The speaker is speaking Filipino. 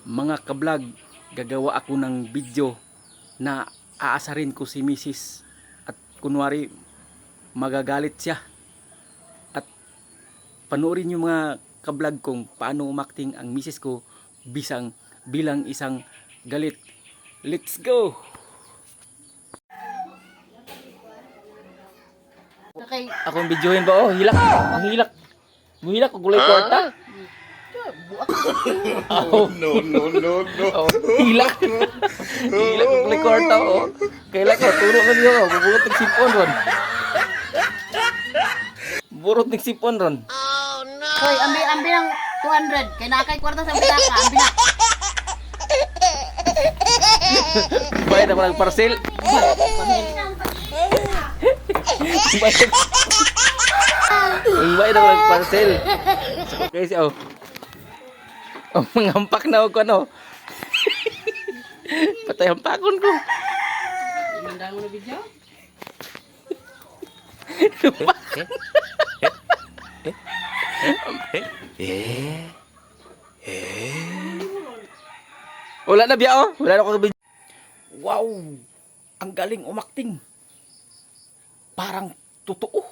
Mga kablog, gagawa ako ng video na aasarin ko si Mrs. At kunwari magagalit siya. At panoorin yung mga kablog kung paano umakting ang Mrs. ko bilang isang galit. Let's go! Okay. Akong videohin ba? Oh, hilak. Ang hilak. Muhilak ko gulay kwarta. Oh, No. oh, hilak. Hilak ko gulay kwarta. Oh. Kailan ko, turo ka niyo. Buburot ng sipon ron. Burot ng sipon ron. Hoy, ambi ng 200. Kaya nakakay kwarta sa bitaka. Ambi na. Bayad ako ng parcel. Bayad ako ng parcel. Okay siya, oh. Oh, mangampak na ako, ano. Patay ang pakon ko. Mandang mo na video? Wala na biya, oh. Wala na ako video. Wow! Ang galing umakting. Parang totoo.